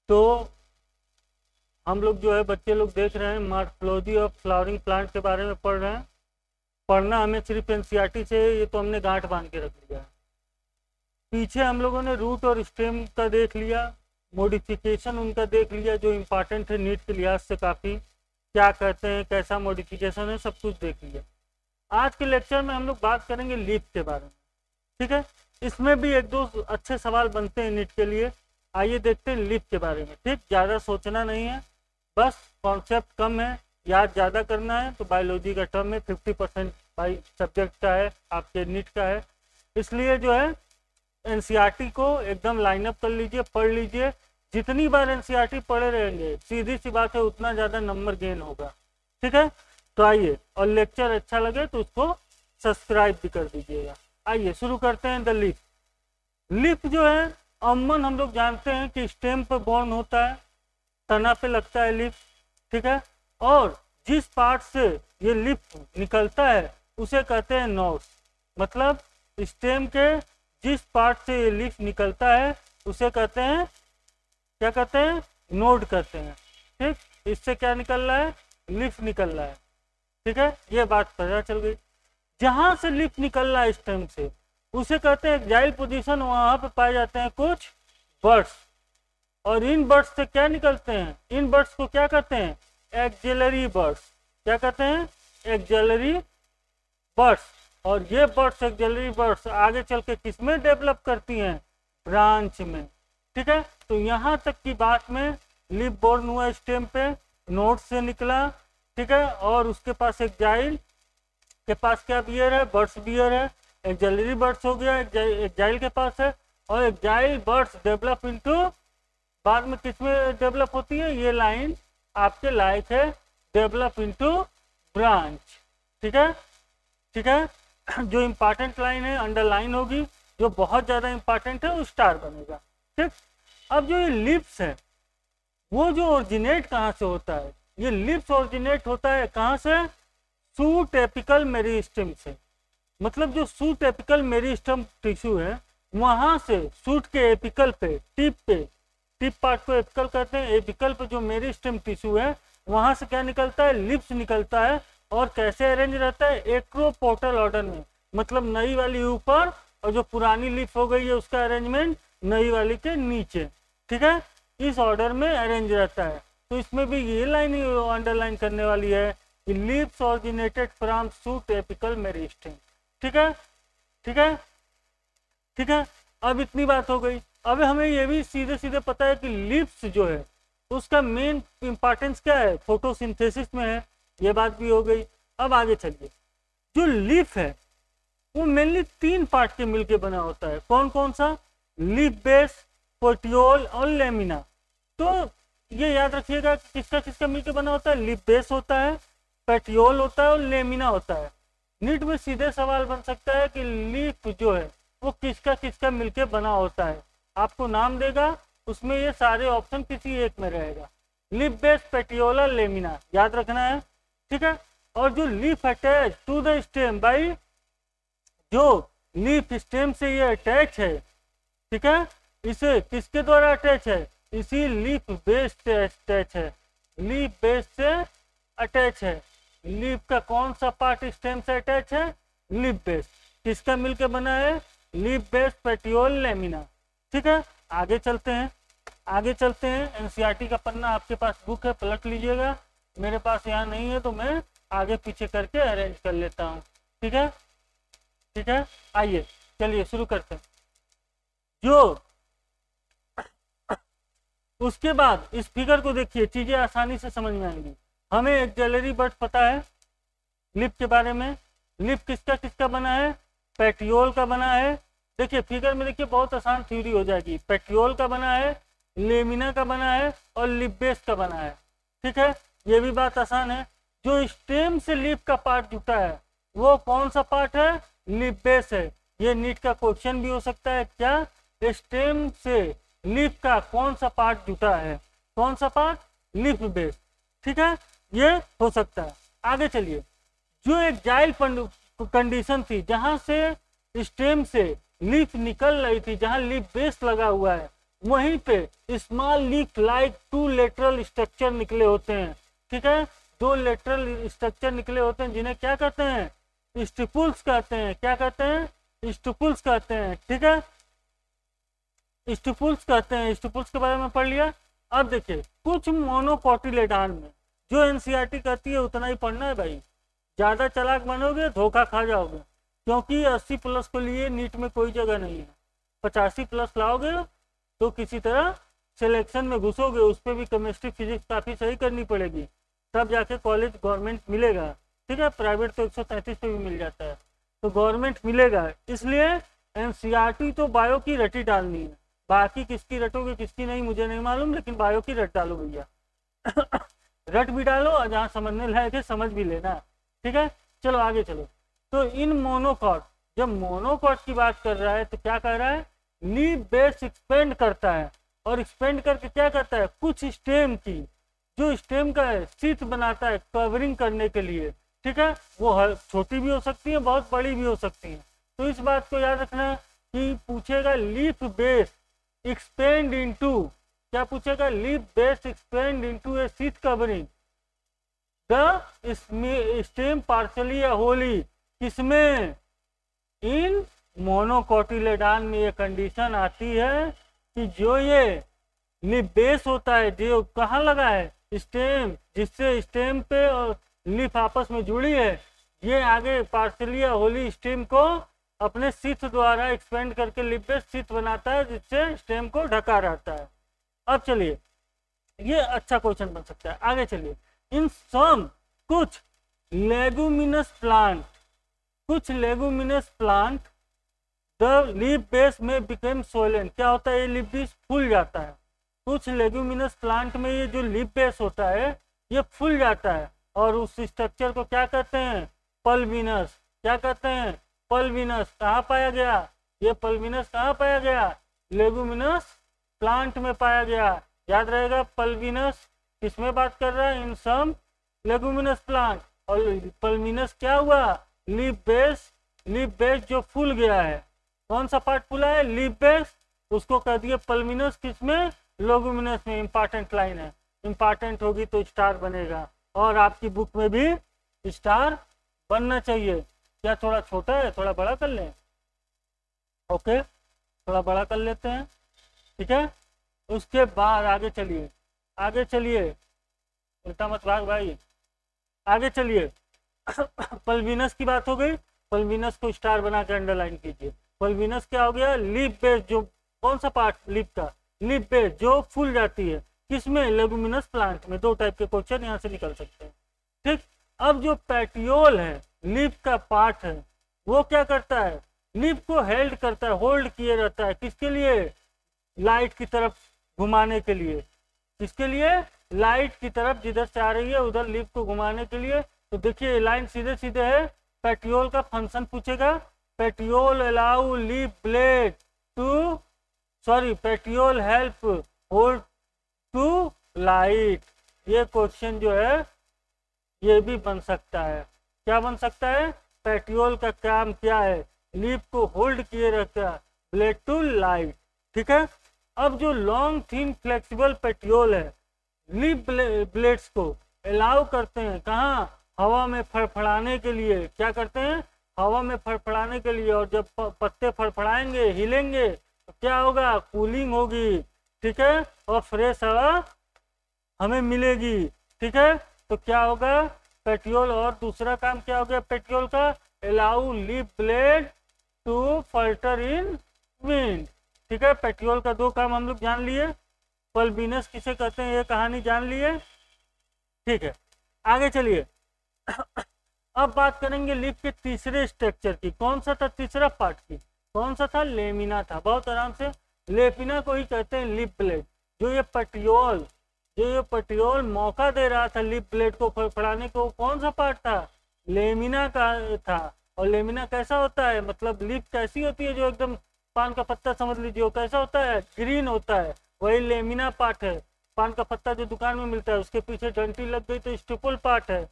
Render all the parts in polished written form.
तो हम लोग जो है बच्चे लोग देख रहे हैं मॉर्फोलॉजी ऑफ फ्लावरिंग प्लांट के बारे में पढ़ रहे हैं। पढ़ना हमें सिर्फ एनसीईआरटी से, ये तो हमने गांठ बांध के रख लिया है। पीछे हम लोगों ने रूट और स्टेम का देख लिया, मॉडिफिकेशन उनका देख लिया जो इम्पोर्टेंट है नीट के लिहाज से, काफ़ी क्या कहते हैं, कैसा मॉडिफिकेशन है, सब कुछ देख लिया। आज के लेक्चर में हम लोग बात करेंगे लीफ के बारे में, ठीक है। इसमें भी एक दो अच्छे सवाल बनते हैं नीट के लिए। आइए देखते हैं लीफ के बारे में, ठीक। ज़्यादा सोचना नहीं है, बस कॉन्सेप्ट कम है, याद ज़्यादा करना है। तो बायोलॉजी का टर्म में 50% बाई सब्जेक्ट का है, आपके नीट का है, इसलिए जो है एनसीईआरटी को एकदम लाइनअप कर लीजिए, पढ़ लीजिए। जितनी बार एनसीईआरटी पढ़े रहेंगे, सीधी सी बात है, उतना ज़्यादा नंबर गेन होगा, ठीक है। तो आइए, और लेक्चर अच्छा लगे तो उसको सब्सक्राइब भी कर दीजिएगा। आइए शुरू करते हैं द लीफ। लीफ जो है अमूमन हम लोग जानते हैं कि स्टेम पर बॉर्न होता है, तना पे लगता है लीफ, ठीक है। और जिस पार्ट से ये लीफ निकलता है उसे कहते हैं नोड्स। मतलब स्टेम के जिस पार्ट से ये लीफ निकलता है उसे कहते हैं, क्या कहते हैं, नोड कहते हैं, ठीक। इससे क्या निकल रहा है, लीफ निकल रहा है, ठीक है। ये बात पता चल गई। जहां से लीफ निकल रहा है स्टेम से उसे कहते हैं एक्जाइल पोजीशन। वहां पे पाए जाते हैं कुछ बर्ड्स, और इन बर्ड्स से क्या निकलते हैं, इन बर्ड्स को क्या कहते हैं, एक्जेलरी बर्ड्स। क्या कहते हैं, एक्जेलरी बर्ड्स। और ये बर्ड्स, एक्जेलरी बर्ड्स आगे चल के किसमें डेवलप करती हैं, ब्रांच में, ठीक है। तो यहाँ तक की बात में लीफ बोर्न हुआ स्टेम पे, नोड से निकला, ठीक है। और उसके पास एक्जाइल के पास क्या बियर है, बर्ड्स बियर है। एक्जेलरी बर्ड्स हो गया, एक्जाइल के पास है। और एक्जाइल बर्ड्स डेवलप इनटू, बाद में किसमें डेवलप होती है, ये लाइन आपके लायक है, डेवलप इनटू ब्रांच, ठीक है, ठीक है। जो इंपॉर्टेंट लाइन है अंडरलाइन होगी, जो बहुत ज्यादा इंपॉर्टेंट है वो स्टार बनेगा, ठीक। अब जो ये लीव्स है वो जो ओरिजिनेट कहाँ से होता है, ये लीव्स ओरिजिनेट होता है कहाँ से, सूट एपिकल मेरिस्टेम से। मतलब जो सूट एपिकल मेरिस्टेम टिश्यू है वहां से सूट के एपिकल पे, टिप पार्ट को एपिकल कहते हैं, एपिकल पे जो मेरिस्टेम टिश्यू है वहां से क्या निकलता है, लिप्स निकलता है। और कैसे अरेंज रहता है, एक्रोपोटल ऑर्डर में। मतलब नई वाली ऊपर और जो पुरानी लिप हो गई है उसका अरेंजमेंट नई वाली के नीचे, ठीक है। इस ऑर्डर में अरेंज रहता है। तो इसमें भी ये लाइन अंडरलाइन करने वाली है कि lips originated from suit apical meristem, ठीक है, ठीक है, ठीक है। अब इतनी बात हो गई। अब हमें ये भी सीधे सीधे पता है कि लिप्स जो है उसका मेन इंपॉर्टेंस क्या है, फोटोसिंथेसिस में है, ये बात भी हो गई। अब आगे चलिए, जो लीफ है वो मेनली 3 पार्ट के मिलके बना होता है। कौन कौन सा, लीफ बेस, पेटियोल और लेमिना। तो ये याद रखिएगा कि किसका किसका मिलके बना होता है, लीफ बेस होता है, पेटियोल होता है और लेमिना होता है। नीट में सीधे सवाल बन सकता है कि लीफ जो है वो किसका किसका मिलके बना होता है। आपको नाम देगा, उसमें ये सारे ऑप्शन किसी एक में रहेगा, लीफ बेस, पेटियोला, लेमिना, याद रखना है, ठीक है। और जो leaf attach to the stem by, जो लीफ स्टेम से ये अटैच है, ठीक है, इसे किसके द्वारा अटैच है, इसी लीफ बेस से अटैच है, लीफ बेस से अटैच है। लीफ का कौन सा पार्ट स्टेम से अटैच है, लीफ बेस। किसका मिलके बना है, लीफ बेस, पेटियोल, लेमिना, ठीक है। आगे चलते हैं, आगे चलते हैं। एनसीईआरटी का पन्ना आपके पास बुक है, पलट लीजिएगा। मेरे पास यहाँ नहीं है तो मैं आगे पीछे करके अरेंज कर लेता हूँ, ठीक है, ठीक है। आइए चलिए शुरू करते हैं। जो उसके बाद इस फिगर को देखिए, चीजें आसानी से समझ में आएंगी। हमें एक्जेलरी बर्ड पता है लिप के बारे में, लिप किसका किसका बना है, पेटियोल का बना है। देखिए फिगर में देखिए, बहुत आसान थ्योरी हो जाएगी। पेटियोल का बना है, लेमिना का बना है और लिप बेस का बना है, ठीक है। ये भी बात आसान है। जो स्टेम से लिप का पार्ट जुटा है वो कौन सा पार्ट है, लिप बेस है। ये नीट का क्वेश्चन भी हो सकता है, क्या, स्टेम से लिप का कौन सा पार्ट जुटा है, कौन सा पार्ट, लिप बेस, ठीक है, ये हो सकता है। आगे चलिए, जो एक जाइल कंडीशन थी जहां से स्टेम से लीफ निकल रही थी, जहां लीफ बेस लगा हुआ है, वहीं पे small leaf like 2 lateral structure निकले होते हैं। ठीक है, 2 लेटरल स्ट्रक्चर निकले होते हैं जिन्हें क्या कहते हैं, स्टिपुल्स कहते हैं। क्या कहते हैं, स्टिपुल्स कहते हैं। ठीक है, स्टिपुल्स कहते हैं। स्टिपुल्स के बारे में पढ़ लिया। अब देखिए कुछ मोनोकोटिलेडॉन में, जो एनसीईआरटी कहती है उतना ही पढ़ना है भाई, ज्यादा चालाक बनोगे धोखा खा जाओगे, क्योंकि 80 प्लस के लिए नीट में कोई जगह नहीं है। 85 प्लस लाओगे तो किसी तरह सिलेक्शन में घुसोगे, उस पर भी केमिस्ट्री फिजिक्स काफ़ी सही करनी पड़ेगी, तब जाके कॉलेज गवर्नमेंट मिलेगा। ठीक है, प्राइवेट तो 133 पे भी मिल जाता है, तो गवर्नमेंट मिलेगा। इसलिए एनसीईआरटी तो बायो की रटी डालनी है, बाकी किसकी रटोगे किसकी नहीं मुझे नहीं मालूम, लेकिन बायो की रट डालो भैया। रट भी डालो और जहाँ समझने लायक है समझ भी लेना। ठीक है, चलो आगे चलो। तो इन मोनोकॉट, जब मोनोकॉट की बात कर रहा है तो क्या कह रहा है, लीफ बेस एक्सपेंड करता है, और एक्सपेंड करके क्या करता है, कुछ स्टेम की, जो स्टेम का है शीट बनाता है कवरिंग करने के लिए। ठीक है, वो छोटी भी हो सकती है, बहुत बड़ी भी हो सकती है। तो इस बात को याद रखना कि पूछेगा लीफ बेस एक्सपेंड इनटू, क्या पूछेगा, leaf base expand into A sheet covering the stem partially या होली। किसमें, इन मोनोकोटिलेडॉन में ये कंडीशन आती है कि जो ये लीफ बेस होता है, जो कहाँ लगा है, स्टेम, जिससे स्टेम पे और लीफ आपस में जुड़ी है, ये आगे पार्शली या होली स्टेम को अपने शीट द्वारा एक्सपेंड करके लीफ बेस शीट बनाता है, जिससे स्टेम को ढका रहता है। अब चलिए, ये अच्छा क्वेश्चन बन सकता है। आगे चलिए, इन सम कुछ लेगुमिनस प्लांट, कुछ leguminous plant the leaf base में बिकम सोइलेंट। क्या होता है, ये लीफ बेस फूल जाता है। कुछ लेगुमिनस प्लांट में ये जो लीफ बेस होता है ये फूल जाता है, और उस स्ट्रक्चर को क्या कहते हैं, पल्विनस। क्या कहते हैं, पल्विनस। कहाँ पाया गया, ये पल्विनस कहाँ पाया गया, लेगुमिनस प्लांट में पाया गया। याद रहेगा, पल्विनस किसमें बात कर रहा है, इन सम लेगुमिनस प्लांट। और पल्विनस क्या हुआ, लीफ बेस, लीफ बेस जो फूल गया है, कौन सा पार्ट फूला है, लीफ बेस, उसको कह दिए पल्विनस। किसमें, लेगुमिनस में। इंपॉर्टेंट लाइन है, इंपॉर्टेंट होगी तो स्टार बनेगा, और आपकी बुक में भी स्टार बनना चाहिए। क्या थोड़ा छोटा है, थोड़ा बड़ा कर लें, ओके, थोड़ा बड़ा कर लेते हैं। ठीक है, उसके बाद आगे चलिए, आगे चलिए, उल्टा मत भाग भाई, आगे चलिए। पल्विनस की बात हो गई, पल्विनस को स्टार बना के अंडरलाइन कीजिए। पल्विनस क्या हो गया, लीफ बेस, जो कौन सा पार्ट लीफ का, लीफ बेस जो फूल जाती है, किसमें, लेगुमिनस प्लांट में। 2 टाइप के क्वेश्चन यहाँ से निकल सकते हैं। ठीक, अब जो पेटियोल है, लीफ का पार्ट है, वो क्या करता है, लीफ को हेल्ड करता है, होल्ड किए रहता है, किसके लिए, लाइट की तरफ घुमाने के लिए। किसके लिए, लाइट की तरफ, जिधर से आ रही है उधर लीफ को घुमाने के लिए। तो देखिए लाइन सीधे सीधे है। पेटियोल का फंक्शन पूछेगा, petiole allow leaf blade to, sorry, petiole help hold to light. ये क्वेश्चन जो है ये भी बन सकता है। क्या बन सकता है, पेटियोल का काम क्या है, लीफ को होल्ड किए रहता है, ब्लेड टू लाइट। ठीक है, अब जो लॉन्ग थिन फ्लेक्सिबल पेटियोल है, लीफ ब्लेड्स को अलाउ करते हैं कहाँ, हवा में फड़फड़ाने के लिए। क्या करते हैं, हवा में फड़फड़ाने के लिए। और जब पत्ते फड़फड़ाएंगे, हिलेंगे, तो क्या होगा, कूलिंग होगी। ठीक है, और फ्रेश हवा हमें मिलेगी। ठीक है, तो क्या होगा, पेटियोल। और दूसरा काम क्या हो गया पेटियोल का, allow leaf blade to flutter in wind. ठीक है, पेटियोल का 2 काम हम लोग जान लिए। पल्विनस किसे कहते हैं ये कहानी जान लिए। ठीक है, आगे चलिए। अब बात करेंगे लीफ के तीसरे स्ट्रक्चर की। कौन सा था तीसरा पार्ट की, कौन सा था, लेमिना था। बहुत आराम से, लेमिना को ही कहते हैं लीफ ब्लेड। जो ये पेटियोल, जो ये पेटियोल मौका दे रहा था लीफ ब्लेड को फड़फड़ाने को, कौन सा पार्ट था, लेमिना का था। और लेमिना कैसा होता है, मतलब लीफ कैसी होती है, जो एकदम पान का पत्ता समझ लीजिए, वो कैसा होता है, ग्रीन होता है, वही लेमिना पार्ट है। पान का पत्ता जो दुकान में मिलता है, उसके पीछे डंटी लग गई तो स्टिपुल पार्ट है।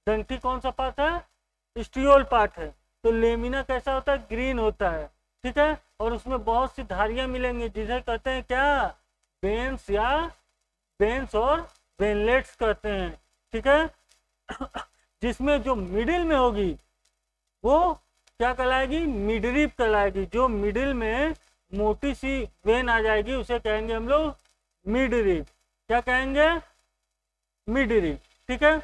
डंटी कौन सा पार्ट है, स्टियोल पार्ट है। तो लेमिना कैसा होता है, ग्रीन होता है। ठीक है, और उसमें बहुत सी धारियां मिलेंगी जिसे कहते हैं क्या, वेन्स या वेन्स और वेनलेट्स कहते हैं। ठीक है, जिसमें जो मिडिल में होगी वो क्या कहलाएगी, मिडरिप कहलाएगी। जो मिडिल में मोटी सी वेन आ जाएगी उसे कहेंगे हम लोग मिडरिप। क्या कहेंगे, मिडरिप। ठीक है,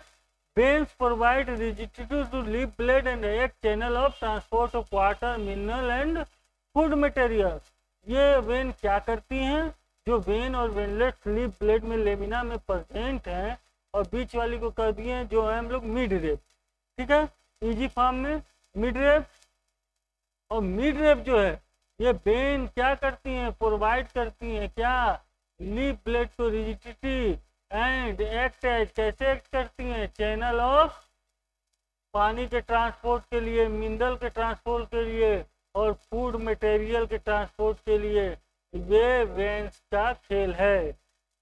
veins provide rigidity to leaf blade and एक channel of transport of water, mineral and food material. ये वेन क्या करती हैं, जो वेन और वेनलेट लिप ब्लेड में लेमिना में प्रेजेंट है, और बीच वाली को कर दिए जो है हम लोग मिड रेप। ठीक है, इजी फॉर्म में मिड रेप। और मिड रेप जो है ये वेन क्या करती हैं, प्रोवाइड करती हैं क्या, लिप ब्लेड को रिजिडिटी एंड एक्ट एज, कैसे एक्ट करती हैं, चैनल ऑफ, पानी के ट्रांसपोर्ट के लिए, मिनरल के ट्रांसपोर्ट के लिए और फूड मटेरियल के ट्रांसपोर्ट के लिए। ये वेन्स का खेल है।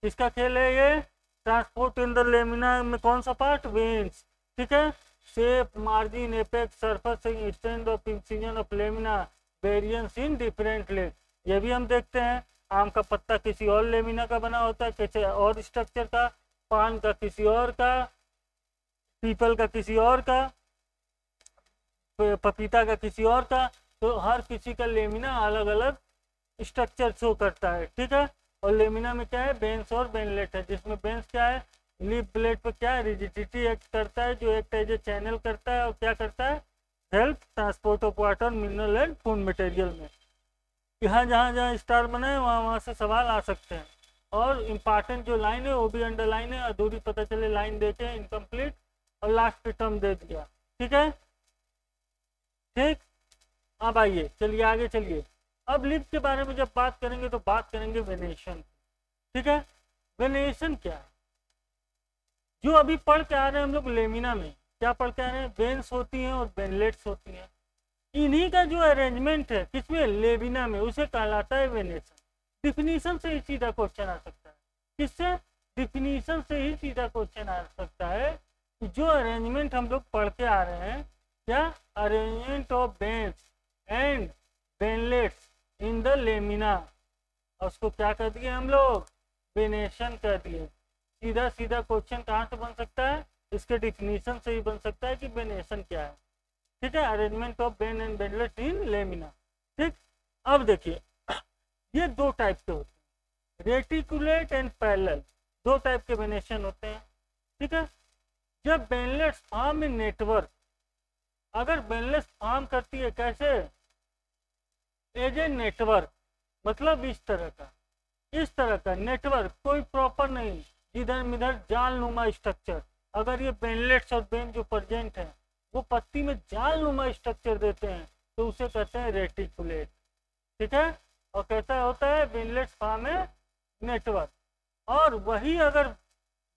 किसका खेल है ये, ट्रांसपोर्ट इन द लेमिना में कौन सा पार्ट, वेन्स। ठीक है, shape, margin, apex, surface, strength of incision of lamina, variance in different leg. ये भी हम देखते हैं, आम का पत्ता किसी और लेमिना का बना होता है, किसी और स्ट्रक्चर का, पान का किसी और का, पीपल का किसी और का, पपीता का किसी और का। तो हर किसी का लेमिना अलग अलग स्ट्रक्चर शो करता है। ठीक है, और लेमिना में क्या है, बेंस और बेनलेट है, जिसमें बेंस क्या है, लिप ब्लेड पर क्या है, रिजिडिटी एक्ट करता है, जो एक्ट एज ए चैनल करता है और क्या करता है, help transport of water, mineral and food material में। यहाँ जहाँ जहाँ स्टार बना है वहाँ वहाँ से सवाल आ सकते हैं। और इम्पॉर्टेंट जो लाइन है वो भी अंडरलाइन है, अधूरी पता चले लाइन देके इनकम्प्लीट, और लास्ट पे टर्म दे दिया। ठीक है, ठीक। अब आइए चलिए आगे चलिए। अब लिप के बारे में जब बात करेंगे तो बात करेंगे वेनेशन। ठीक है, वेनेशन क्या है, जो अभी पढ़ के आ रहे हैं हम लोग लेमिना में, क्या पढ़ के आ रहे हैं, वेन्स होती हैं और वेनलेट्स होती हैं। इन्हीं का जो अरेंजमेंट है किसमें, लेमिना में, उसे कहलाता है वेनेशन। डिफिनीशन से ही सीधा क्वेश्चन आ सकता है। किससे, डिफिनीशन से ही सीधा क्वेश्चन आ सकता है कि जो अरेंजमेंट हम लोग पढ़ के आ रहे हैं, क्या, arrangement of veins and veinlets in the lamina, और उसको क्या कर दिए हम लोग, वेनेशन कर दिए। सीधा सीधा क्वेश्चन कहाँ से बन सकता है, इसके डिफिनीशन से ही बन सकता है कि वेनेशन क्या है। ठीक है, arrangement of vein and veinlet in lamina. ठीक, अब देखिए ये दो टाइप के होते हैं, रेटिकुलेट एंड पैरेलल, दो टाइप के वेनेशन होते हैं। ठीक है, जब वेनलेट्स फॉर्म इन नेटवर्क, अगर वेनलेट्स फॉर्म करती है कैसे, एज ए नेटवर्क, मतलब इस तरह का नेटवर्क, कोई प्रॉपर नहीं, इधर उधर जाल नुमा स्ट्रक्चर। अगर ये वेनलेट्स और वेन जो प्रेजेंट है वो पत्ती में जाल नुमा स्ट्रक्चर देते हैं तो उसे कहते हैं रेटिकुलेट। ठीक है, और कैसा होता है, वेनलेट्स फॉर्म है नेटवर्क। और वही अगर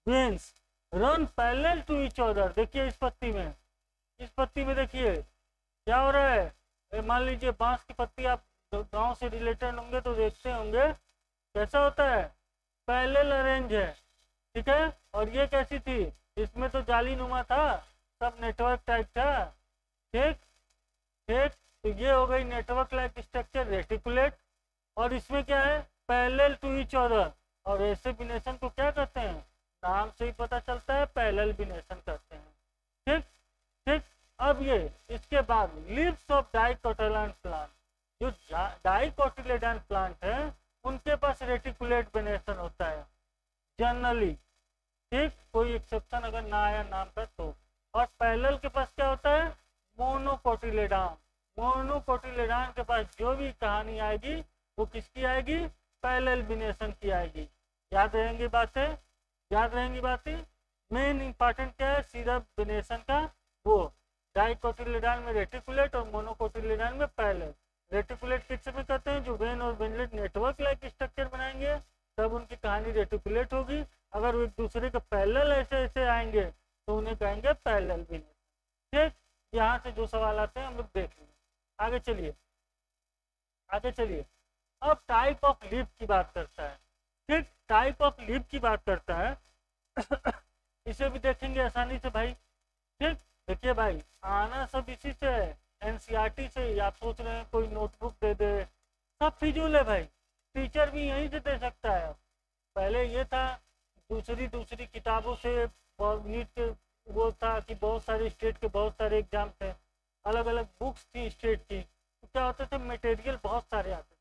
veins run parallel to each other, देखिए इस पत्ती में देखिए क्या हो रहा है, मान लीजिए बांस की पत्ती, आप गांव से रिलेटेड होंगे तो देखते होंगे कैसा होता है, पैरेलल अरेंज है। ठीक है, और ये कैसी थी, इसमें तो जाली नुमा था, सब नेटवर्क टाइप था। ठीक ठीक, तो ये हो गई नेटवर्क लाइक स्ट्रक्चर रेटिकुलेट, और इसमें क्या है, पैरेलल टू ईच अदर। और ऐसे बिनेशन को क्या कहते हैं, नाम से ही पता चलता है, पैरेलल बिनेशन कहते हैं। ठीक ठीक, अब ये इसके बाद लीव्स ऑफ डाइकोटिलेडॉन प्लांट, जो डाइकोटिलेडॉन प्लांट है उनके पास रेटिकुलेट बिनेशन होता है जनरली। ठीक, कोई एक्सेप्शन अगर ना आया नाम का तो। और पैरेलल के पास क्या होता है, मोनोकोटिलेडॉन। मोनोकोटिलेडॉन के पास जो भी कहानी आएगी वो किसकी आएगी, पैरेलल बिनेशन की आएगी। याद रहेंगी बातें। मेन इंपॉर्टेंट क्या है, सीधा बिनेशन का, वो डाइकोटिलेडॉन में रेटिकुलेट और मोनोकोटिलेडॉन में पैरेलल। रेटिकुलेट किस में कहते हैं, जो वेन और वेनलेट नेटवर्क लाइक स्ट्रक्चर बनाएंगे तब उनकी कहानी रेटिकुलेट होगी। अगर वो एक दूसरे के पैरेलल ऐसे आएंगे तो उन्हें कहेंगे पैरेलल बिनेशन। ठीक, यहाँ से जो सवाल आते हैं हम लोग देख लेंगे। आगे चलिए। अब टाइप ऑफ लिप की बात करता है। ठीक, टाइप ऑफ लिप की बात करता है इसे भी देखेंगे आसानी से भाई। ठीक, देखिए भाई, आना सब इसी से है, एनसीईआरटी से ही आप सोच रहे हैं कोई नोटबुक दे दे, सब फिजूल है भाई। टीचर भी यहीं से दे सकता है। पहले ये था दूसरी दूसरी किताबों से नीट के वो था कि बहुत सारे स्टेट के बहुत सारे एग्जाम थे, अलग अलग बुक्स थी स्टेट की, तो क्या होते थे मटेरियल बहुत सारे आते थे।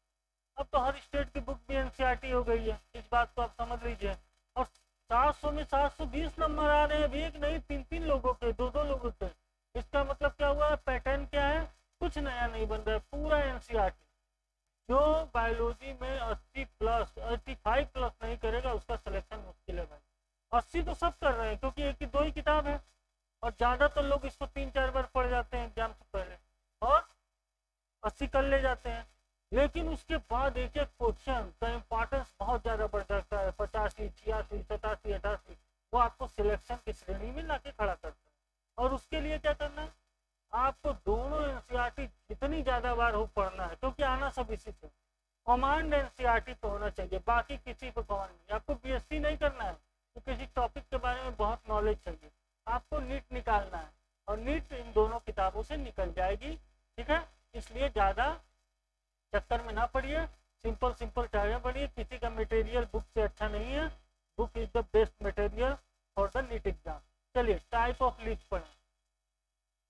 अब तो हर स्टेट की बुक भी एनसीईआरटी हो गई है, इस बात को आप समझ लीजिए। और 700 में 720 नंबर आ रहे हैं, अभी एक नहीं 3-3 लोगों के, 2-2 लोगों के। इसका मतलब क्या हुआ है, पैटर्न क्या है, कुछ नया नहीं बन रहा है, पूरा एनसीईआरटी। जो बायोलॉजी में 80 प्लस 85 प्लस नहीं करेगा उसका सिलेक्शन मुश्किल है भाई। 80 तो सब कर रहे हैं क्योंकि एक ही दो ही किताब है, और ज़्यादातर लोग इसको 3-4 बार पढ़ जाते हैं एग्जाम से पहले और 80 कर ले जाते हैं। लेकिन उसके बाद एक एक क्वेश्चन का इम्पोर्टेंस बहुत ज़्यादा बढ़ जाता है, 85, 86, 87, 88, वो आपको सिलेक्शन की श्रेणी में लाके खड़ा करता है। और उसके लिए क्या करना है, आपको दोनों एनसीईआरटी जितनी ज़्यादा बार हो पढ़ना है, क्योंकि आना सब इसी से। कमांड एनसीईआरटी तो होना चाहिए, बाकी किसी पर कमांड नहीं। आपको बीएससी नहीं करना है तो किसी टॉपिक के बारे में बहुत नॉलेज चाहिए, आपको नीट निकालना है, और नीट इन दोनों किताबों से निकल जाएगी, ठीक है। इसलिए ज़्यादा चक्कर में ना पड़िए, सिंपल सिंपल टाइम पढ़िए। किसी का मटेरियल बुक से अच्छा नहीं है, book is the best material for the NEET exam. चलिए टाइप ऑफ लिस्ट पढ़ें।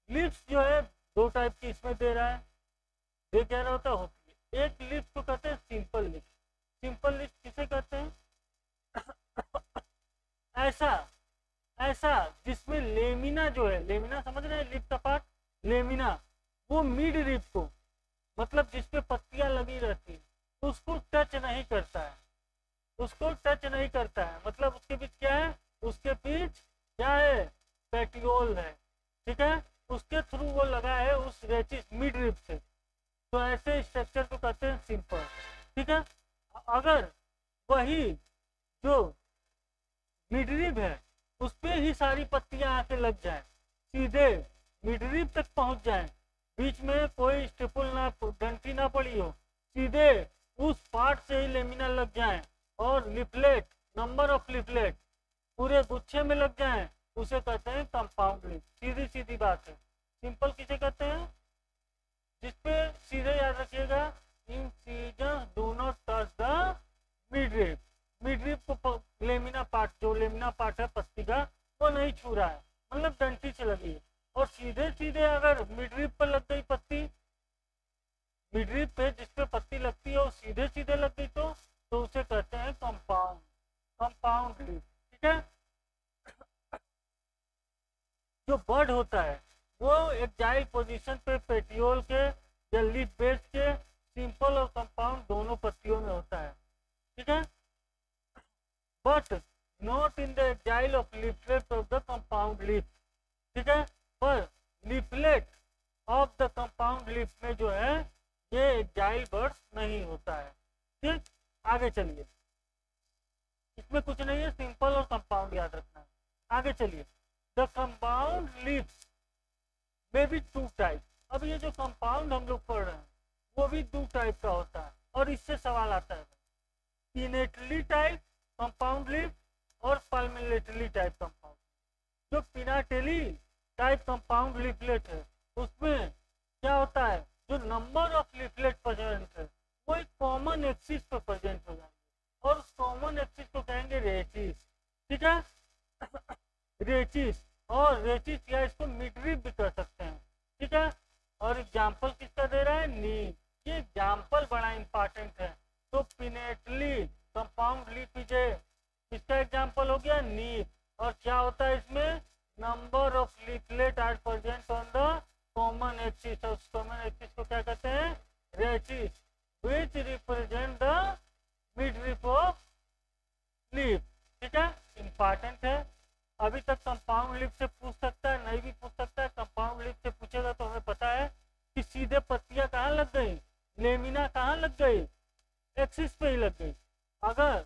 लिस्ट जो है दो टाइप की इसमें दे रहा है, ये कह रहा होती है। एक लिस्ट को कहते हैं सिंपल लिस्ट। सिंपल लिस्ट किसे कहते हैं, ऐसा ऐसा जिसमें लेमिना जो है, लेमिना समझ रहे हैं, लिप का पार्ट, लेमिना, वो मिड लिप को, मतलब जिसपे पत्तियां लगी रहती है उसको टच नहीं करता है, उसको टच नहीं करता है। मतलब उसके बीच क्या है, उसके बीच क्या है, पेटियोल है, ठीक है, उसके थ्रू वो लगा है उस रेचिस मिड रिब से। तो ऐसे स्ट्रक्चर को कहते हैं सिंपल, ठीक है। अगर वही जो मिड रिब है उस पे ही सारी पत्तियां आके लग जाए, सीधे मिड रिब तक पहुंच जाए, बीच में कोई स्टेपल ना, डंटी ना पड़ी हो, सीधे उस पार्ट से ही लेमिना लग जाए, और लिफलेट, नंबर ऑफ लिफलेट पूरे गुच्छे में लग जाए, उसे कहते हैं कंपाउंड लिप। सीधी सीधी बात है। सिंपल किसे कहते हैं, जिसपे सीधे याद रखिएगा, incision do not touch the mid rib. Mid rib को लेमिना पार्ट, जो लेमिना पार्ट है पत्ती का, वो नहीं छू रहा है, मतलब डंटी से लगी है। और सीधे सीधे अगर मिड रिब पर लग गई पत्ती, मिड रिब पे जिसपे पत्ती लगती है वो सीधे सीधे लग गई, तो उसे कहते हैं कंपाउंड, कंपाउंड लिप, ठीक है। जो बर्ड होता है वो एक्जाइल पोजीशन पे पेटियोल के या लीफ बेस के सिंपल और कंपाउंड दोनों पत्तियों में होता है, ठीक है। But not in the axil of leaflet of the compound leaf, ठीक है। पर leaflet of the compound leaf में जो है ये एक्जाइल बर्ड्स नहीं होता है, ठीक। आगे चलिए, इसमें कुछ नहीं है, सिंपल और कंपाउंड याद रखना है। आगे चलिए, द कंपाउंड लीव्स में भी 2 टाइप। अब ये जो कंपाउंड हम लोग पढ़ रहे हैं वो भी 2 टाइप का होता है, और इससे सवाल आता है, पिनेटली टाइप कंपाउंड लीफ और पल्मेलेटली टाइप कंपाउंड। जो पिनाटेली टाइप कंपाउंड लीफलेट है उसमें क्या होता है, जो नंबर ऑफ लीफलेट प्रेजेंट है वो एक कॉमन एक्सिस पर प्रेजेंट हो जाएंगे, और उस कॉमन एक्सिस को कहेंगे रेचिस, ठीक है। रेचिस, और रेचिस या इसको मिडरिब भी कर सकते हैं, ठीक है। और एग्जाम्पल किसका दे रहा है, नीम। ये एग्जाम्पल बड़ा इंपॉर्टेंट है। तो पिनेटली कंपाउंड लीफ इसका एग्जाम्पल हो गया नीम। और क्या होता है इसमें, number of leaflet are present on the common axis. और कॉमन एक्सिस को क्या कहते हैं, rachis, which represent the midrib of leaf, ठीक है। इंपॉर्टेंट है। अभी तक कंपाउंड लीफ से पूछ सकता है, नहीं भी पूछ सकता है। कंपाउंड लीफ से पूछेगा तो हमें पता है कि सीधे पत्तियां कहाँ लग गई, लेमिना कहाँ लग गई, एक्सिस पे ही लग गई। अगर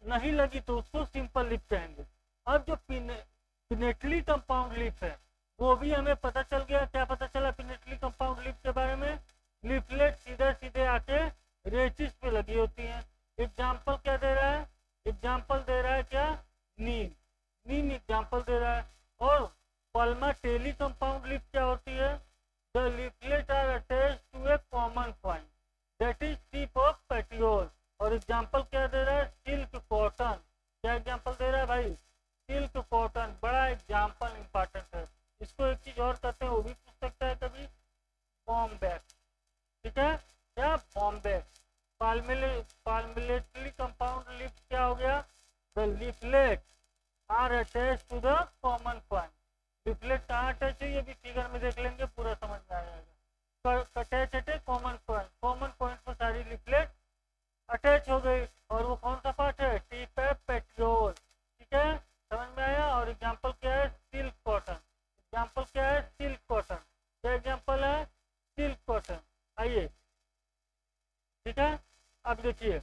नहीं लगी तो उसको सिंपल लीफ कहेंगे। अब जो पिनेटली कंपाउंड लीफ है वो भी हमें पता चल गया। क्या पता चला पिनेटली कंपाउंड लीफ के बारे में, लीफलेट सीधे सीधे आके रेचिस पे लगी होती हैं। एग्जाम्पल क्या दे रहा है, एग्जाम्पल दे रहा है क्या, नीम। नीम एग्जाम्पल दे रहा है। और पल्माटेली कंपाउंड लीफ क्या होती है, और एग्जाम्पल क्या दे रहा है, सिल्क कॉटन। क्या एग्जाम्पल दे रहा है भाई, सिल्क कॉटन, बड़ा एग्जाम्पल इंपॉर्टेंट है। इसको एक चीज और कहते हैं, वो भी पूछ सकता है कभी, बॉम्बैक। ठीक है, क्या बॉम्बैक। पाल्मिलेटरी कंपाउंड लीफ क्या हो गया, the leaflet are attach to the common point. Leaflet कहाँ अटैच है, ये भी फिगर में देख लेंगे, पूरा समझ में आ जाएगा। अटैच है कॉमन पॉइंट, कॉमन पॉइंट पर सारी लीफलेट अटैच हो गई, और वो कौन सा पार्ट है, टिप है पेट्रोल। ठीक है, समझ में आया। और एग्जाम्पल क्या है, सिल्क कॉटन। एग्जाम्पल क्या है, सिल्क कॉटन। क्या एग्जाम्पल है, सिल्क कॉटन। आइए, ठीक है। अब देखिए,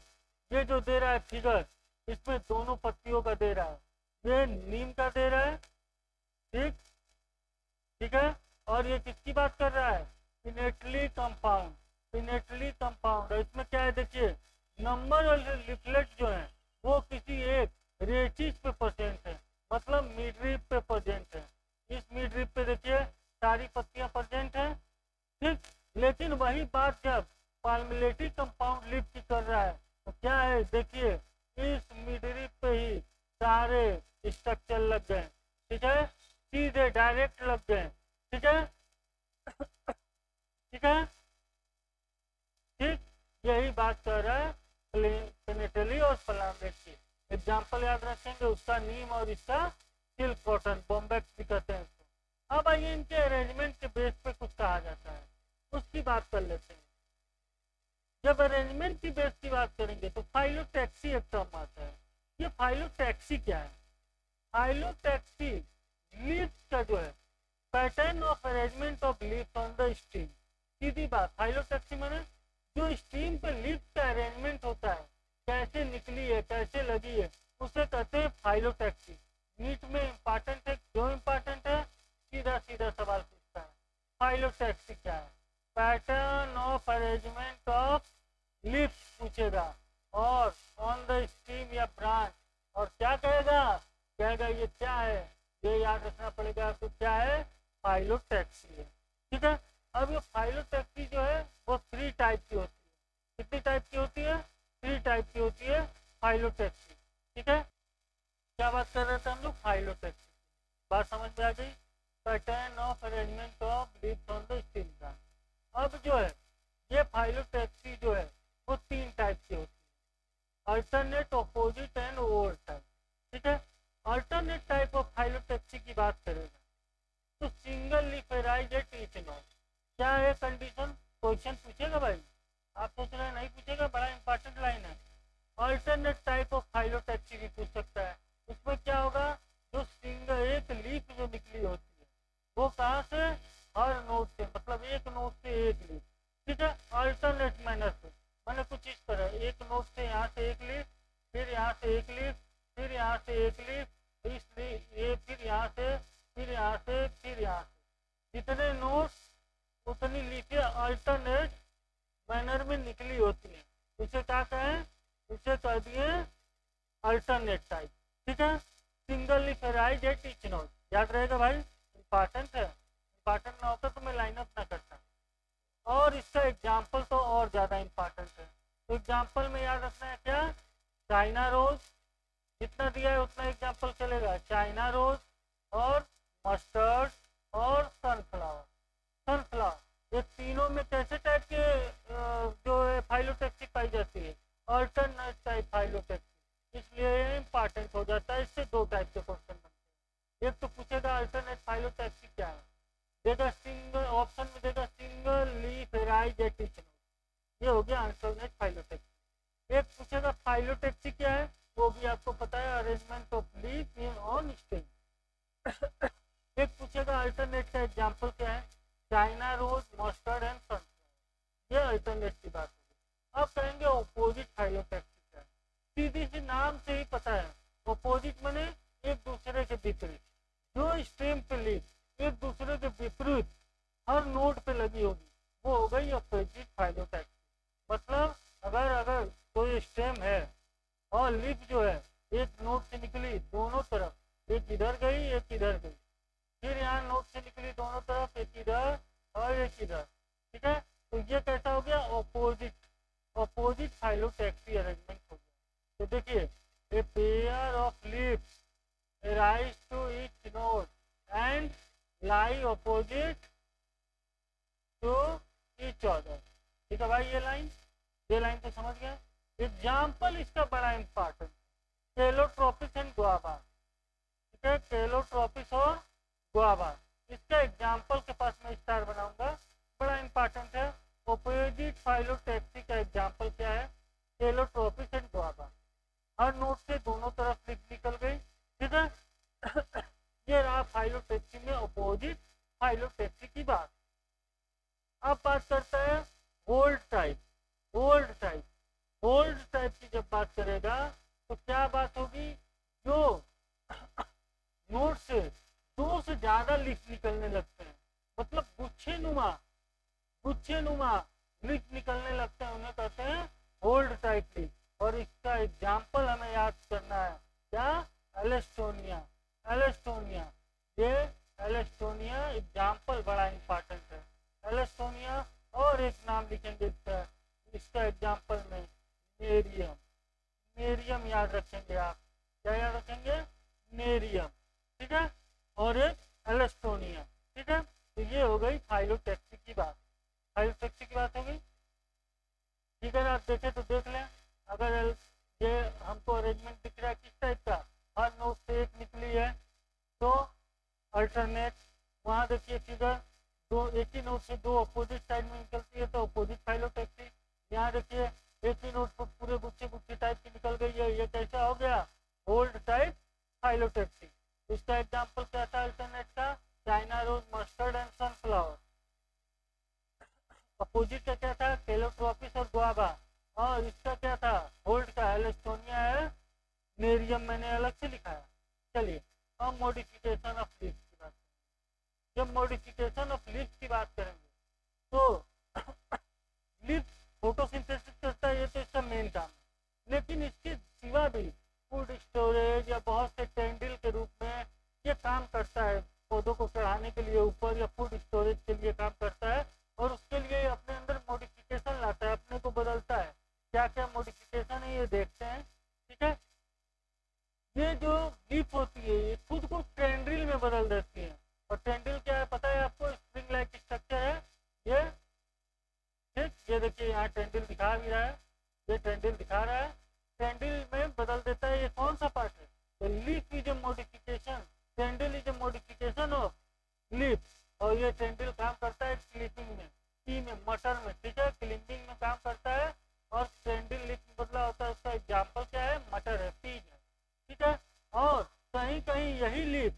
ये जो दे रहा है फिगर, इसमें दोनों पत्तियों का दे रहा है, ये नीम का दे रहा है, ठीक, ठीक है। और ये किसकी बात कर रहा है, पिनेटली कंपाउंड, पिनेटली कंपाउंड। इसमें क्या है देखिए, नंबर और लिफलेट जो है वो किसी एक रेचिस पे प्रेजेंट है, मतलब मिडरिप पे प्रेजेंट है। इस मिडरिप पे देखिए सारी पत्तियां प्रेजेंट है, ठीक। लेकिन वही बात जब पाल्मिलेटरी कंपाउंड लिप की कर रहा है, तो क्या है देखिए, इस मिडरिप पे ही सारे स्ट्रक्चर लग गए। ठीक है, सीधे डायरेक्ट लग गए। ठीक है, ठीक है, ठीक। यही बात कर रहा है पिनेटली और पाल्मिलेटरी। एग्जाम्पल याद रखेंगे उसका, नीम और इसका सिल्क कॉटन, बॉम्बैक्स भी कहते हैं इसको। अब आइए इनके अरेंजमेंट के बेस पे कुछ कहा जाता है, उसकी बात कर लेते हैं। जब अरेंजमेंट की बेस की बात करेंगे तो फाइलोटैक्सी एक टर्म आता है। ये फाइलोटैक्सी क्या है, फाइलोटैक्सी लीव्स का जो है pattern of arrangement of leaves on the stem. सीधी बात, फाइलोटैक्सी माने जो स्टीम पे लीव्स का अरेंजमेंट होता है, कैसे निकली है, कैसे लगी है, उसे कहते हैं फाइलोटैक्सी। नीट में इंपॉर्टेंट है, क्यों इंपॉर्टेंट है, सीधा सीधा सवाल पूछता है, फाइलोटैक्सी क्या है, pattern of arrangement of leaves पूछेगा, और ऑन द स्टीम या ब्रांच, और क्या कहेगा, कहेगा ये क्या है, ये याद रखना पड़ेगा आपको, क्या है, फाइलोटैक्सी है। ठीक है, अब ये फाइलोटैक्सी जो है वो 3 टाइप की होती है। कितनी टाइप की होती है, 3 टाइप की होती है फाइलोटैक्सी। ठीक है, क्या बात कर रहे थे हम लोग, फाइलोटैक्सी। बात समझ में आ गई, pattern of arrangement of leaves on the steam branch. अब जो है ये फाइलोटैक्सी जो है वो 3 टाइप की होती है, alternate, opposite and over type. ठीक है, अल्टरनेट टाइप ऑफ फाइलोटैक्सी की बात करेगा तो single leaf arise at each node. क्या है कंडीशन, क्वेश्चन पूछेगा भाई, आप सोच रहे हैं नहीं पूछेगा, बड़ा इंपॉर्टेंट लाइन है। अल्टरनेट टाइप ऑफ फाइलोटैक्सी भी पूछ सकता है। उसमें क्या होगा, जो सिंगल एक लीफ जो निकली होती है वो कहाँ से, हर नोड से, मतलब एक नोड से एक लीफ। ठीक है, अल्टरनेट मैनर से, मैंने कुछ इस तरह, एक नोड से यहाँ से एक लीफ, फिर यहाँ से एक लीफ, फिर यहाँ से एक लीफ, इसलिए फिर यहाँ से, फिर यहाँ से, फिर यहाँ से, जितने नोड्स उतनी लीफें अल्टरनेट मैनर में निकली होती है, उसे क्या कहें, उसे कह दिए अल्टरनेट टाइप। ठीक है, single leaf arise at each node, याद रहेगा भाई, इंपॉर्टेंट है, इंपॉर्टेंट ना होता तो मैं लाइनअप ना करता। और इसका एग्जाम्पल तो और ज़्यादा इंपॉर्टेंट है, तो एग्जाम्पल में याद रखना है क्या, चाइना रोज, जितना दिया है उतना एग्जाम्पल चलेगा, चाइना रोज और मस्टर्ड और सनफ्लावर। सनफ्लावर, ये तीनों में कैसे टाइप के जो है फाइलोटैक्सी पाई जाती है, अल्टरनेट टाइप फाइलोटैक्सी, इसलिए ये इंपॉर्टेंट हो जाता है। इससे 2 टाइप के क्वेश्चन बनते हैं, एक तो पूछेगा अल्टरनेट फाइलोटैक्सी क्या है, देगा सिंगल, ऑप्शन में देगा single leaf arise at each node, ये हो गया अल्टरनेट फाइलोटैक्सी। एक पूछेगा फाइलोटैक्सी क्या है, वो भी आपको पता है, arrangement of leaf in on stem. एक पूछेगा अल्टरनेट का एग्जाम्पल क्या है, China rose, mustard and sunflower, ये अल्टरनेट की बात होगी। अब कहेंगे ऑपोजिट फाइलोटैक्सी क्या है, सीधी सी नाम से ही पता है, ऑपोजिट माने एक दूसरे के विपरीत, जो स्टेम पे लीफ एक दूसरे के विपरीत हर नोड पे लगी होगी, वो हो गई ऑपोजिट फाइलोटैक्सी। मतलब अगर अगर कोई स्टेम है और लीफ जो है एक नोड से निकली दोनों तरफ, एक इधर गई एक इधर गई, फिर यहाँ नोड से निकली दोनों तरफ, एक इधर और एक इधर। ठीक है, तो ये कैसा हो गया, ऑपोजिट, ऑपोजिट फाइलोटैक्सी अरेंजमेंट तो देखिए a pair of leaves rise to each node and lie opposite to each other. ठीक है भाई, ये लाइन तो समझ गए। एग्जाम्पल इसका बड़ा इंपॉर्टेंट, केलोट्रोपिस एंड गुआवा। ठीक है, केलोट्रोपिस और गुआवा, इसका एग्जाम्पल के पास मैं स्टार बनाऊंगा, बड़ा इंपॉर्टेंट है। ऑपोजिट फाइलोटैक्सी का एग्जाम्पल क्या है? केलोट्रोपिस एंड गुआवा। हर नोट से दोनों तरफ लिप निकल गई। ठीक है ये रहा फाइलोटैक्सी में ऑपोजिट फाइलोटैक्सी की बात। अब बात करता है होल्ड टाइप। होल्ड टाइप की जब बात करेगा तो क्या बात होगी? जो नोट से दो से ज्यादा लिप निकलने लगते हैं, मतलब गुच्छे नुमा लिप निकलने लगते हैं, उन्हें कहते हैं होल्ड टाइप लिप। और इसका एग्जाम्पल हमें याद करना है, क्या? एलेस्टोनिया। ये एलेस्टोनिया एग्जाम्पल बड़ा इंपॉर्टेंट है। एलेस्टोनिया और एक नाम लिखेंगे इसका एग्जाम्पल में, नेरियम याद रखेंगे आप। क्या याद रखेंगे? नेरियम। ठीक है, और एक एलेस्टोनिया। ठीक है, तो ये हो गई फाइलोटैक्सी की बात। हो गई। ठीक है, आप देखें तो देख लें, अगर ये हमको अरेंजमेंट दिख रहा है किस टाइप का, हर नोट से एक निकली है तो अल्टरनेट। वहाँ देखिए फिगर, दो एक ही नोट से दो अपोजिट साइड में निकलती है तो अपोजिट फाइलोटैक्सी। यहाँ देखिए एक ही नोट पर पूरे गुच्छे टाइप की निकल गई है, ये कैसा हो गया? Whorled type phyllotaxy. इसका एग्जाम्पल क्या था अल्टरनेट का? China rose, mustard and sunflower. Opposite का क्या था? केलोट्रोपिस और गुआवा। और इसका क्या था होल्ड का? एलेस्टोनिया है, नेरियम मैंने अलग से लिखा है। चलिए अब मॉडिफिकेशन ऑफ लीव्स की बात करेंगे। जब मॉडिफिकेशन ऑफ लीव्स की बात करेंगे तो लीव्स फोटोसिंथेसिस करता है, ये तो इसका मेन काम है। लेकिन इसके सिवा भी फूड स्टोरेज या बहुत से टेंडिल के रूप में ये काम करता है, पौधों को चढ़ाने के लिए ऊपर या फूड स्टोरेज के लिए काम करता है। और उसके लिए अपने अंदर मॉडिफिकेशन लाता है, अपने को बदलता है। क्या क्या मॉडिफिकेशन है ये देखते हैं। ठीक है, ये जो लीफ होती है ये खुद को टेंड्रिल में बदल देती है। और टेंड्रिल क्या है पता है आपको? स्प्रिंग लाइक स्ट्रक्चर है ये। ठीक, ये देखिए यहाँ टेंड्रिल दिखा भी रहा है, ये टेंड्रिल दिखा रहा है, टेंड्रिल में बदल देता है। ये कौन सा पार्ट है? तो leaf is a modification, tendril is a modification of leaf. और ये टेंड्रिल काम करता है क्लिपिंग में, टी में, मटर में। ठीक है, क्लिपिंग में काम करता है और टेंड्रिल लीफ में बदला होता है। उसका एग्जाम्पल क्या है? मटर है, पीज है। ठीक है, और कहीं कहीं यही लीफ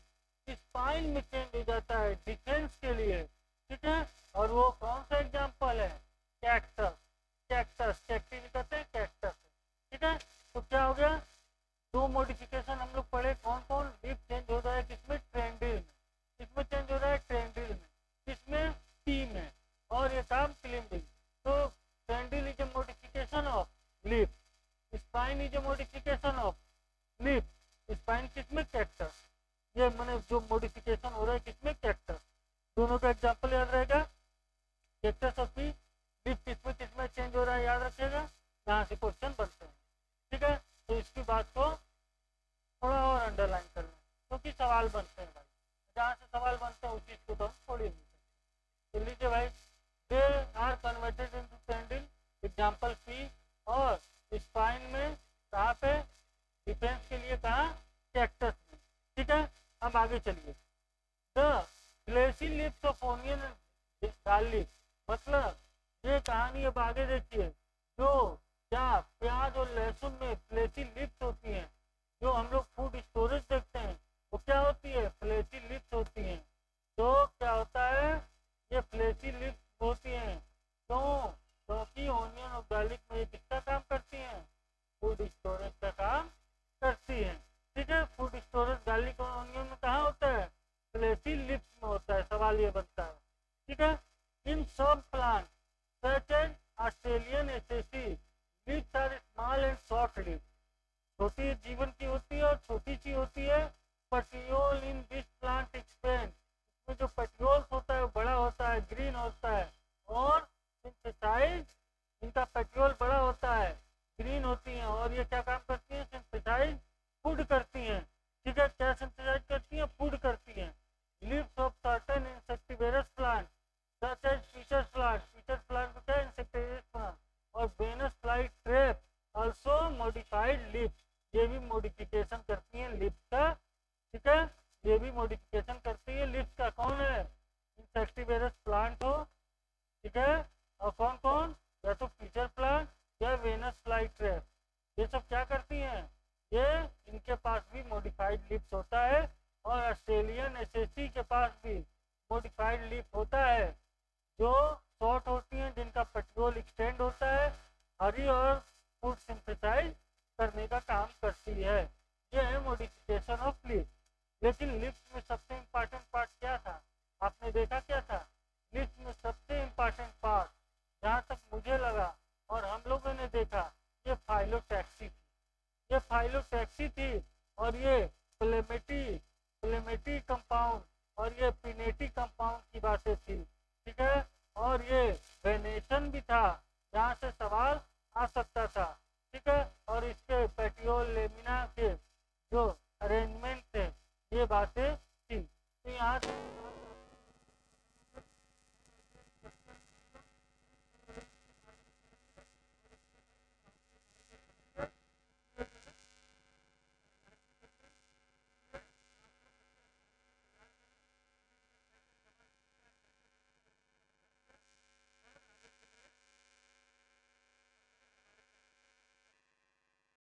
स्पाइन में चेंज हो जाता है डिफेंस के लिए। ठीक है, और वो कौन सा एग्जाम्पल है? कैक्टस। कैक्टी भी कहते हैं, कैक्टस। ठीक है, तो क्या हो गया? दो मॉडिफिकेशन हम लोग पढ़े, कौन कौन? लीफ चेंज हो रहा है किसमें? टेंड्रिल में। किसमें चेंज हो रहा है? टेंड्रिल में। किसमें? टी में। और ये काम क्लिपिंग। तो tendril is a modification of leaf, spine is a modification of leaf. Spine किसमें? कैक्टस। ये मैंने जो मॉडिफिकेशन हो रहा है किसमें? कैक्टस। दोनों का एग्जाम्पल याद रहेगा, कैक्टस और पी। लीफ किसमें चेंज हो रहा है याद रखिएगा, यहाँ से क्वेश्चन बनते हैं। ठीक है, तो इसकी बात को थोड़ा और अंडरलाइन कर लें क्योंकि सवाल बनते हैं भाई, जहाँ से सवाल बनते हैं उस चीज को तो हम छोड़ ही नहीं सकते। तो लीजिए भाई, they are converted into tendril, example pea. और स्पाइन में कहाँ पे? डिफेंस के लिए कहाँ? कैक्टस में। ठीक है, अब आगे चलिए। The Gleycy lips of onion and garlic, मतलब ये कहानी अब आगे देखिए। जो क्या प्याज और लहसुन में फ्लेसी लिप्स होती हैं, जो हम लोग फूड स्टोरेज देखते हैं, वो क्या होती है? फ्लेसी लिप्स होती हैं। तो क्या होता है? ये फ्लेसी लिप्स होती हैं क्यों? क्योंकि ओनियन और गार्लिक में ये किसका काम करती हैं? फूड स्टोरेज का काम करती हैं। ठीक है, फूड स्टोरेज गार्लिक और ओनियन में कहाँ होता है? फ्लेसी लिप्स में होता है। सवाल ये बनता है। ठीक है, इन सब plant such as Australian acacia leaves are small and short leaves. छोटी जीवन की होती है और छोटी सी होती है। Petiole in this plant expand, इसमें जो पेटियोल्स होता है वो बड़ा होता है, ग्रीन होता है। और सिंथेसाइज, इनका पेटियोल बड़ा होता Venus fly trap also modified leaf, ये भी मॉडिफिकेशन करती है लिप का, ठीक है, ये भी मॉडिफिकेशन करती है लिप का। कौन है? इंसेक्टिवेरस प्लांट हो, ठीक है, और कौन कौन, या तो फीचर प्लांट या वेनस फ्लाई ट्रैप, ये सब क्या करती हैं, ये इनके पास भी मॉडिफाइड लिप्स होता है। और ऑस्ट्रेलियन एसएससी के पास भी मॉडिफाइड लिप होता है, जो शॉर्ट होती हैं, जिनका पेट्रोल एक्सटेंड होता है, हरी और फूड सिंथेसाइज करने का काम करती है। ये है मॉडिफिकेशन ऑफ लिप। लेकिन लिप्स में सबसे इम्पोर्टेंट पार्ट क्या था, आपने देखा क्या था? लिप्स में सबसे इम्पोर्टेंट पार्ट जहाँ तक मुझे लगा और हम लोगों ने देखा, ये फाइलोटैक्सी थी, ये फाइलोटैक्सी थी। और ये